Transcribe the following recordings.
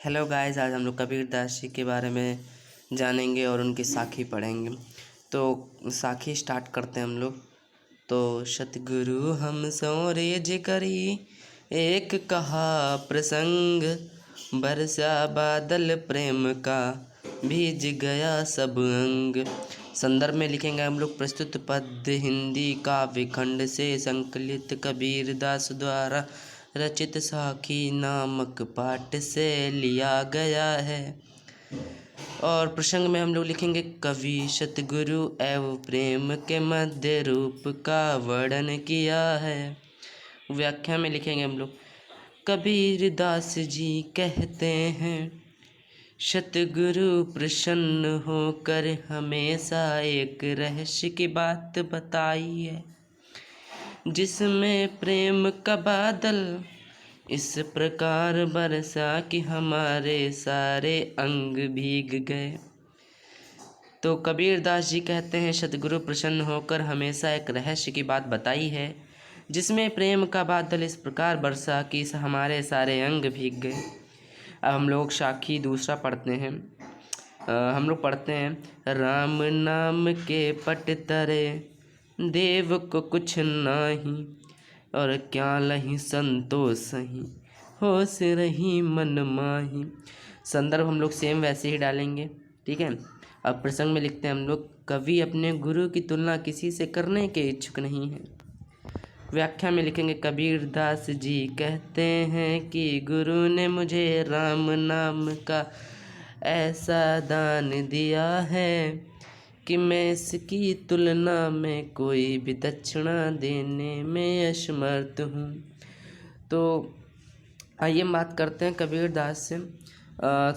Hello guys, आज हम लोग कबीर दास जी के बारे में जानेंगे और उनकी साखी पढ़ेंगे। तो साखी स्टार्ट करते हैं हम लोग। तो सतगुरु हम सौरेज करी, एक कहा प्रसंग, बरसा बादल प्रेम का, भीज गया सब अंग। संदर्भ में लिखेंगे हम लोग। प्रस्तुत पद्य हिंदी काव्य खंड से संकलित कबीर दास द्वारा रचित साखी नामक पाठ से लिया गया है। और प्रसंग में हम लोग लिखेंगे, कवि सतगुरु एवं प्रेम के मध्य रूप का वर्णन किया है। व्याख्या में लिखेंगे हम लोग, कबीर दास जी कहते हैं, सतगुरु प्रसन्न होकर हमेशा एक रहस्य की बात बताई है, जिसमें प्रेम का बादल इस प्रकार बरसा कि हमारे सारे अंग भीग गए। तो कबीर दास जी कहते हैं, सतगुरु प्रसन्न होकर हमेशा एक रहस्य की बात बताई है, जिसमें प्रेम का बादल इस प्रकार बरसा कि हमारे सारे अंग भीग गए। अब हम लोग साखी दूसरा पढ़ते हैं। हम लोग पढ़ते हैं, राम नाम के पट तरे देव को कुछ नाही, और क्या लही संतोष ही होश रही मन माही। संदर्भ हम लोग सेम वैसे ही डालेंगे, ठीक है। अब प्रसंग में लिखते हैं हम लोग, कवि अपने गुरु की तुलना किसी से करने के इच्छुक नहीं है। व्याख्या में लिखेंगे, कबीर दास जी कहते हैं कि गुरु ने मुझे राम नाम का ऐसा दान दिया है कि मैं इसकी तुलना में कोई भी दक्षिणा देने में असमर्थ हूँ। तो आइए बात करते हैं कबीर दास से।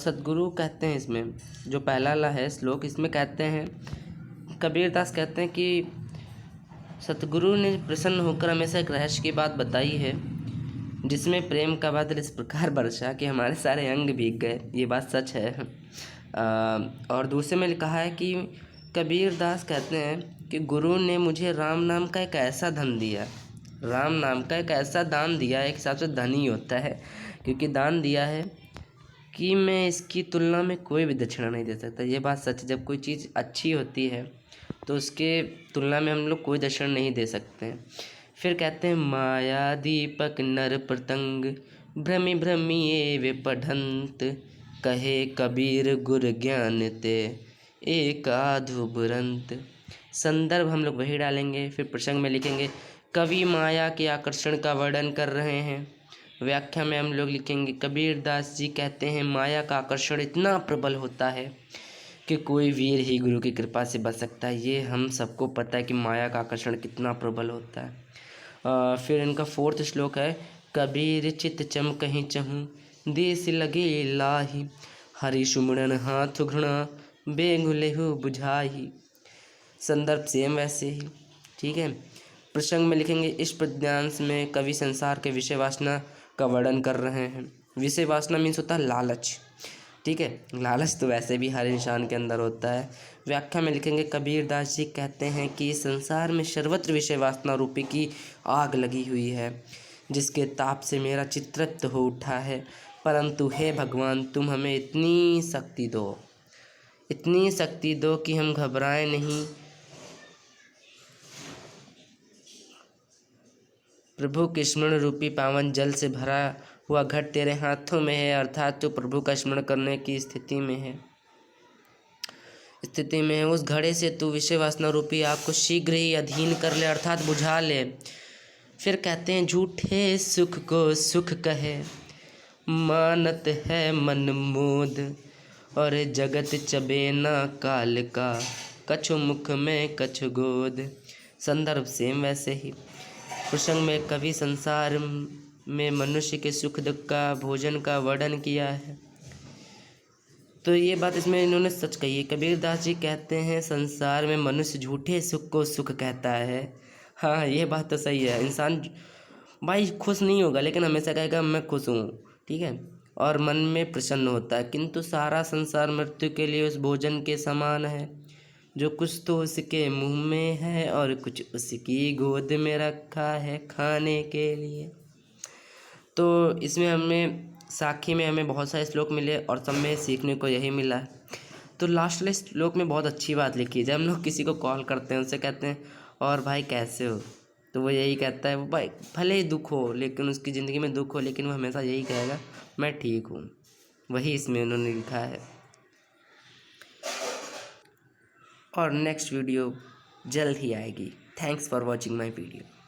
सतगुरु कहते हैं, इसमें जो पहला वाला है श्लोक, इसमें कहते हैं, कबीर दास कहते हैं कि सतगुरु ने प्रसन्न होकर हमेशा एक रहस्य की बात बताई है, जिसमें प्रेम का बादल इस प्रकार बरसा कि हमारे सारे अंग भीग गए। ये बात सच है। और दूसरे में लिखा है कि कबीर दास कहते हैं कि गुरु ने मुझे राम नाम का एक ऐसा धन दिया, राम नाम का एक ऐसा दान दिया, एक हिसाब से धन ही होता है, क्योंकि दान दिया है कि मैं इसकी तुलना में कोई भी दक्षिणा नहीं दे सकता। ये बात सच है। जब कोई चीज़ अच्छी होती है तो उसके तुलना में हम लोग कोई दक्षिणा नहीं दे सकते हैं। फिर कहते हैं, माया दीपक नर प्रतंग, भ्रमि भ्रमि वे पढ़ंत, कहे कबीर गुर ज्ञान ते एक आधु बुरंत। संदर्भ हम लोग वही डालेंगे। फिर प्रसंग में लिखेंगे, कवि माया के आकर्षण का वर्णन कर रहे हैं। व्याख्या में हम लोग लिखेंगे, कबीर दास जी कहते हैं, माया का आकर्षण इतना प्रबल होता है कि कोई वीर ही गुरु की कृपा से बच सकता है। ये हम सबको पता है कि माया का आकर्षण कितना प्रबल होता है। फिर इनका फोर्थ श्लोक है, कबीर चित चमकहि चहूँ, देश लगे लाही, हरि सुमरन हाथ घृणा, बेंगुलेहु बुझाही। संदर्भ सेम वैसे ही, ठीक है। प्रसंग में लिखेंगे, इस पद्यांश में कवि संसार के विषय वासना का वर्णन कर रहे हैं। विषय वासना मीन्स होता है लालच, ठीक है। लालच तो वैसे भी हर इंसान के अंदर होता है। व्याख्या में लिखेंगे, कबीर दास जी कहते हैं कि इस संसार में सर्वत्र विषय वासना रूपी की आग लगी हुई है, जिसके ताप से मेरा चित्त तृप्त हो उठा है। परंतु हे भगवान, तुम हमें इतनी शक्ति दो, इतनी शक्ति दो कि हम घबराएं नहीं। प्रभु के स्मरण रूपी पावन जल से भरा हुआ घट तेरे हाथों में है, अर्थात तू प्रभु का स्मरण करने की स्थिति में है। उस घड़े से तू विषय वासना रूपी आग को शीघ्र ही अधीन कर ले, अर्थात बुझा ले। फिर कहते हैं, झूठे सुख को सुख कहे, मानत है मन मोद, और जगत चबेना काल का, कछु मुख में कछु गोद। संदर्भ सेम वैसे ही। प्रसंग में कवि संसार में मनुष्य के सुख दुख का, भोजन का वर्णन किया है। तो ये बात इसमें इन्होंने सच कही है। कबीर दास जी कहते हैं, संसार में मनुष्य झूठे सुख को सुख कहता है। हाँ, ये बात तो सही है। इंसान भाई खुश नहीं होगा, लेकिन हमेशा कहेगा मैं खुश हूँ, ठीक है, और मन में प्रसन्न होता है। किंतु सारा संसार मृत्यु के लिए उस भोजन के समान है, जो कुछ तो उसके मुंह में है और कुछ उसकी गोद में रखा है खाने के लिए। तो इसमें हमें साखी में हमें बहुत सारे श्लोक मिले और सब में सीखने को यही मिला है। तो लास्ट वाले श्लोक में बहुत अच्छी बात लिखी है। जब हम लोग किसी को कॉल करते हैं, उससे कहते हैं और भाई कैसे हो, तो वो यही कहता है, वो भाई भले ही दुख हो, लेकिन उसकी ज़िंदगी में दुख हो, लेकिन वो हमेशा यही कहेगा मैं ठीक हूँ। वही इसमें उन्होंने लिखा है। और नेक्स्ट वीडियो जल्द ही आएगी। Thanks for watching my video.